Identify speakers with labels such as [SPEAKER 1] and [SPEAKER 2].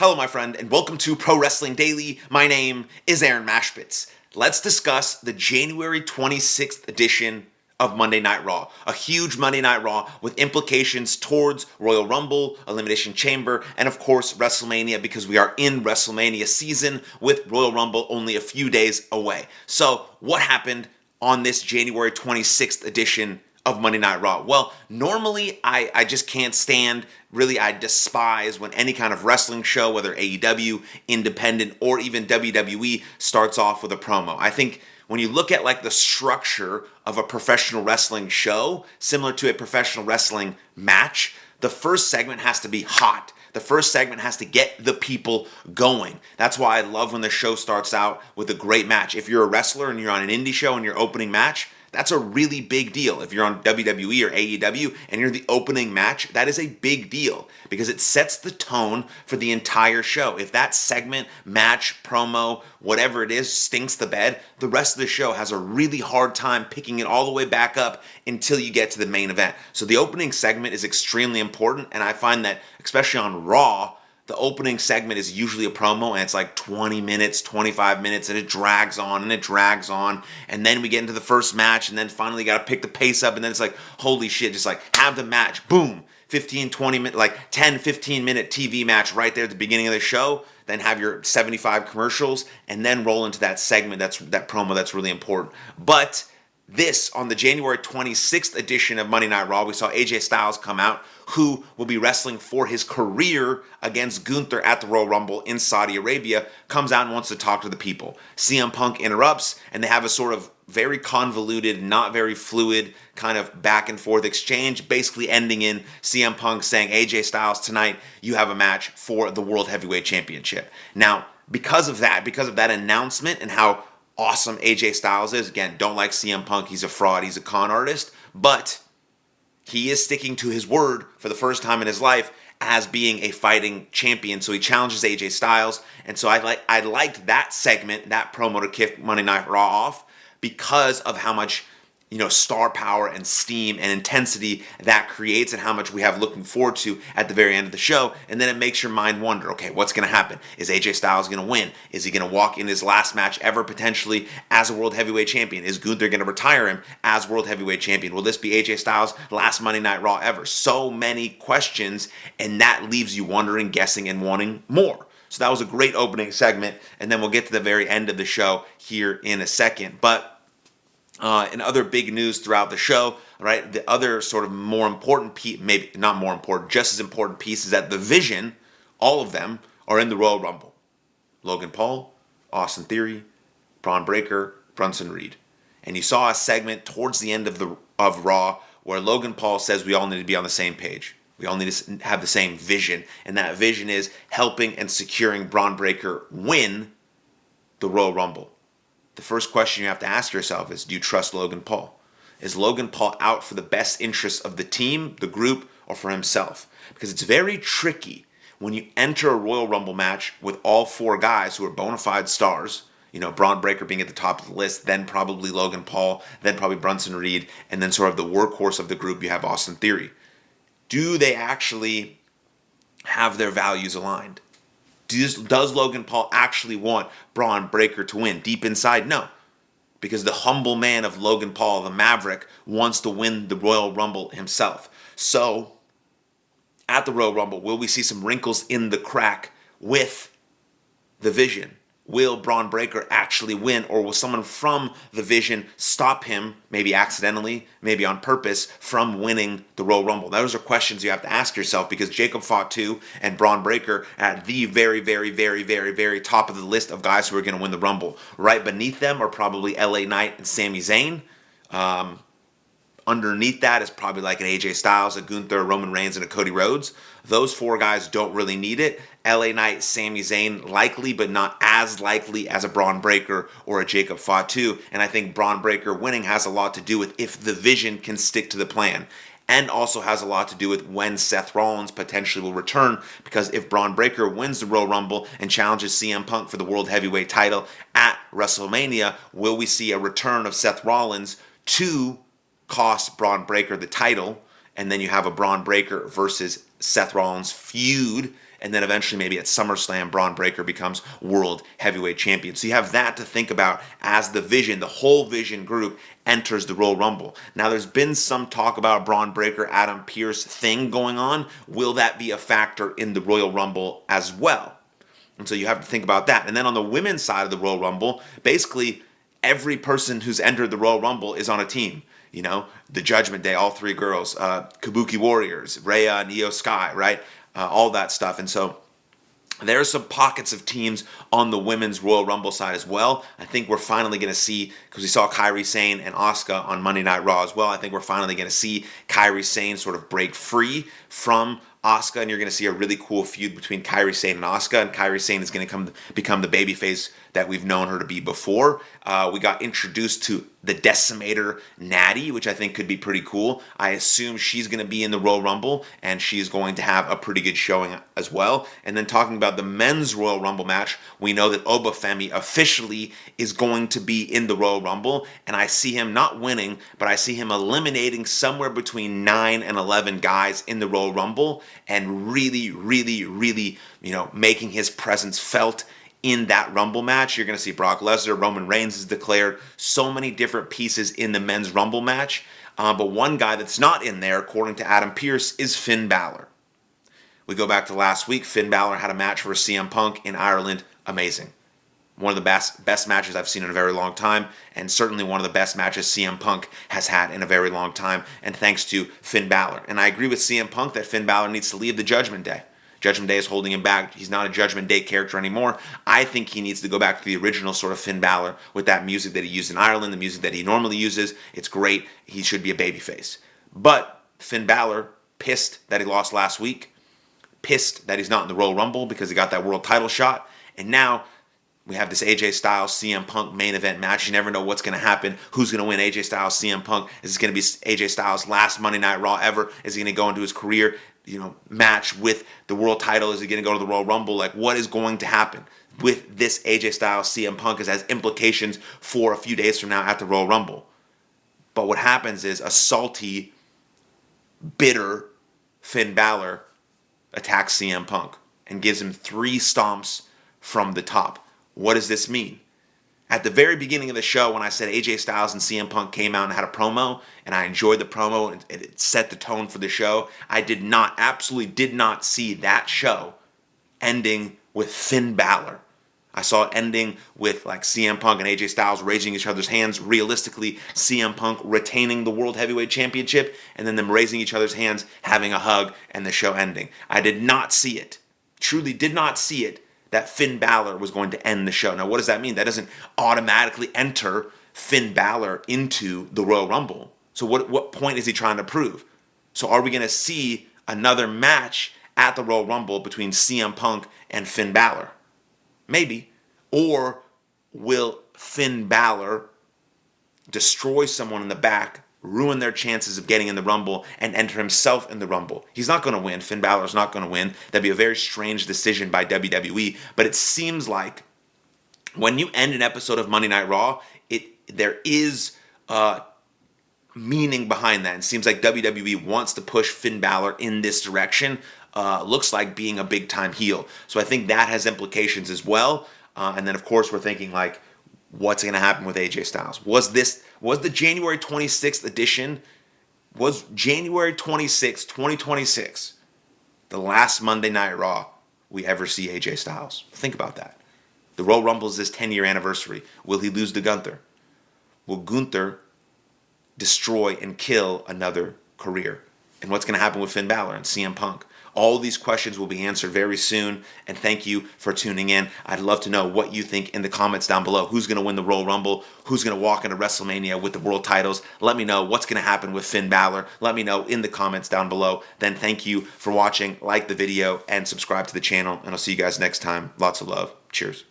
[SPEAKER 1] Hello, my friend, and welcome to Pro Wrestling Daily. My name is Aaron Machbitz. Let's discuss the January 26th edition of Monday Night Raw. A huge Monday Night Raw with implications towards Royal Rumble, Elimination Chamber, and of course WrestleMania, because we are in WrestleMania season with Royal Rumble only a few days away. So what happened on this January 26th edition of Monday Night Raw? Well, normally I just can't stand, really I despise when any kind of wrestling show, whether AEW, independent, or even WWE, starts off with a promo. I think when you look at like the structure of a professional wrestling show, similar to a professional wrestling match, the first segment has to be hot. The first segment has to get the people going. That's why I love when the show starts out with a great match. If you're a wrestler and you're on an indie show and your opening match, that's a really big deal. If you're on WWE or AEW and you're the opening match, that is a big deal because it sets the tone for the entire show. If that segment, match, promo, whatever it is, stinks the bed, the rest of the show has a really hard time picking it all the way back up until you get to the main event. So the opening segment is extremely important, and I find that, especially on Raw, the opening segment is usually a promo, and it's like 20 minutes, 25 minutes, and it drags on, and it drags on, and then we get into the first match, and then finally got to pick the pace up, and then it's like, holy shit, just like have the match, boom, 15, 20 minute, like 10, 15 minute TV match right there at the beginning of the show, then have your 75 commercials, and then roll into that segment, that promo that's really important. But this, on the January 26th edition of Monday Night Raw, we saw AJ Styles come out, who will be wrestling for his career against Gunther at the Royal Rumble in Saudi Arabia, comes out and wants to talk to the people. CM Punk interrupts, and they have a sort of very convoluted, not very fluid kind of back and forth exchange, basically ending in CM Punk saying, AJ Styles, tonight you have a match for the World Heavyweight Championship. Now, because of that announcement and how awesome AJ Styles is, again, don't like CM Punk, he's a fraud, he's a con artist, but he is sticking to his word for the first time in his life as being a fighting champion. So he challenges AJ Styles, and so I liked that segment, that promo to kick Monday Night Raw off because of how much star power and steam and intensity that creates and how much we have looking forward to at the very end of the show. And then it makes your mind wonder, okay, what's going to happen? Is AJ Styles going to win? Is he going to walk in his last match ever potentially as a World Heavyweight Champion? Is Gunther going to retire him as World Heavyweight Champion? Will this be AJ Styles' last Monday Night Raw ever? So many questions, and that leaves you wondering, guessing, and wanting more. So that was a great opening segment, and then we'll get to the very end of the show here in a second. But in other big news throughout the show, right, the other sort of more important piece, maybe not more important, just as important piece is that the Vision, all of them, are in the Royal Rumble. Logan Paul, Austin Theory, Braun Breaker, Brunson Reed. And you saw a segment towards the end of Raw where Logan Paul says we all need to be on the same page. We all need to have the same vision. And that vision is helping and securing Braun Breaker win the Royal Rumble. The first question you have to ask yourself is, do you trust Logan Paul? Is Logan Paul out for the best interests of the team, the group, or for himself? Because it's very tricky when you enter a Royal Rumble match with all four guys who are bona fide stars, Braun Breaker being at the top of the list, then probably Logan Paul, then probably Brunson Reed, and then sort of the workhorse of the group, you have Austin Theory. Do they actually have their values aligned? Does Logan Paul actually want Braun Breaker to win? Deep inside, no. Because the humble man of Logan Paul, the Maverick, wants to win the Royal Rumble himself. So, at the Royal Rumble, will we see some wrinkles in the crack with the Vision? Will Braun Breaker actually win, or will someone from the Vision stop him, maybe accidentally, maybe on purpose, from winning the Royal Rumble? Those are questions you have to ask yourself, because Jacob Fatu and Braun Breaker at the very, very, very, very, very top of the list of guys who are going to win the Rumble. Right beneath them are probably LA Knight and Sami Zayn. Underneath that is probably like an AJ Styles, a Gunther, a Roman Reigns, and a Cody Rhodes. Those four guys don't really need it. LA Knight, Sami Zayn, likely, but not as likely as a Braun Breaker or a Jacob Fatu. And I think Braun Breaker winning has a lot to do with if the Vision can stick to the plan. And also has a lot to do with when Seth Rollins potentially will return. Because if Braun Breaker wins the Royal Rumble and challenges CM Punk for the World Heavyweight title at WrestleMania, will we see a return of Seth Rollins to cost Braun Breaker the title? And then you have a Braun Breaker versus Seth Rollins feud and then eventually maybe at SummerSlam, Braun Breaker becomes World Heavyweight Champion. So you have that to think about as the whole Vision group enters the Royal Rumble. Now there's been some talk about a Braun Breaker, Adam Pearce thing going on. Will that be a factor in the Royal Rumble as well? And so you have to think about that. And then on the women's side of the Royal Rumble, basically every person who's entered the Royal Rumble is on a team. You know, the Judgment Day, all three girls, Kabuki Warriors, Rhea and Io Sky, right? All that stuff. And so there's some pockets of teams on the women's Royal Rumble side as well. I think we're finally going to see, because we saw Kairi Sane and Asuka on Monday Night Raw as well, I think we're finally going to see Kairi Sane sort of break free from Asuka, and you're going to see a really cool feud between Kairi Sane and Asuka, and Kairi Sane is going to become the babyface that we've known her to be before. We got introduced to the Decimator Natty, which I think could be pretty cool. I assume she's going to be in the Royal Rumble, and she's going to have a pretty good showing as well. And then talking about the men's Royal Rumble match, we know that Obafemi officially is going to be in the Royal Rumble, and I see him not winning, but I see him eliminating somewhere between 9 and 11 guys in the Royal Rumble, and really, really, really, making his presence felt in that Rumble match. You're going to see Brock Lesnar, Roman Reigns is declared, so many different pieces in the men's Rumble match. But one guy that's not in there, according to Adam Pearce, is Finn Balor. We go back to last week. Finn Balor had a match for CM Punk in Ireland. Amazing. One of the best matches I've seen in a very long time, and certainly one of the best matches CM Punk has had in a very long time, and thanks to Finn Balor. And I agree with CM Punk that Finn Balor needs to leave the Judgment Day. Judgment Day is holding him back. He's not a Judgment Day character anymore. I think he needs to go back to the original sort of Finn Balor with that music that he used in Ireland, the music that he normally uses. It's great. He should be a babyface. But Finn Balor, pissed that he lost last week, pissed that he's not in the Royal Rumble because he got that world title shot, and now we have this AJ Styles CM Punk main event match. You never know what's going to happen. Who's going to win? AJ Styles, CM Punk. Is this going to be AJ Styles' last Monday Night Raw ever? Is he going to go into his career, match with the world title? Is he going to go to the Royal Rumble? Like, what is going to happen with this AJ Styles CM Punk? Because it has implications for a few days from now at the Royal Rumble. But what happens is a salty, bitter Finn Balor attacks CM Punk and gives him 3 stomps from the top. What does this mean? At the very beginning of the show, when I said AJ Styles and CM Punk came out and had a promo, and I enjoyed the promo and it set the tone for the show, I absolutely did not see that show ending with Finn Balor. I saw it ending with like CM Punk and AJ Styles raising each other's hands. Realistically, CM Punk retaining the World Heavyweight Championship, and then them raising each other's hands, having a hug, and the show ending. I did not see it. Truly did not see it, that Finn Balor was going to end the show. Now, what does that mean? That doesn't automatically enter Finn Balor into the Royal Rumble. So what point is he trying to prove? So are we going to see another match at the Royal Rumble between CM Punk and Finn Balor? Maybe. Or will Finn Balor destroy someone in the back, ruin their chances of getting in the Rumble, and enter himself in the Rumble? He's not going to win. Finn Balor's not going to win. That'd be a very strange decision by WWE. But it seems like when you end an episode of Monday Night Raw, there is meaning behind that. It seems like WWE wants to push Finn Balor in this direction. Looks like being a big-time heel. So I think that has implications as well. And then, of course, we're thinking, like, what's going to happen with AJ Styles? Was the January 26th edition, was January 26th, 2026, the last Monday Night Raw we ever see AJ Styles? Think about that. The Royal Rumble is his 10-year anniversary. Will he lose to Gunther? Will Gunther destroy and kill another career? And what's going to happen with Finn Balor and CM Punk? All these questions will be answered very soon, and thank you for tuning in. I'd love to know what you think in the comments down below. Who's going to win the Royal Rumble? Who's going to walk into WrestleMania with the world titles? Let me know what's going to happen with Finn Balor. Let me know in the comments down below. Then thank you for watching. Like the video and subscribe to the channel, and I'll see you guys next time. Lots of love. Cheers.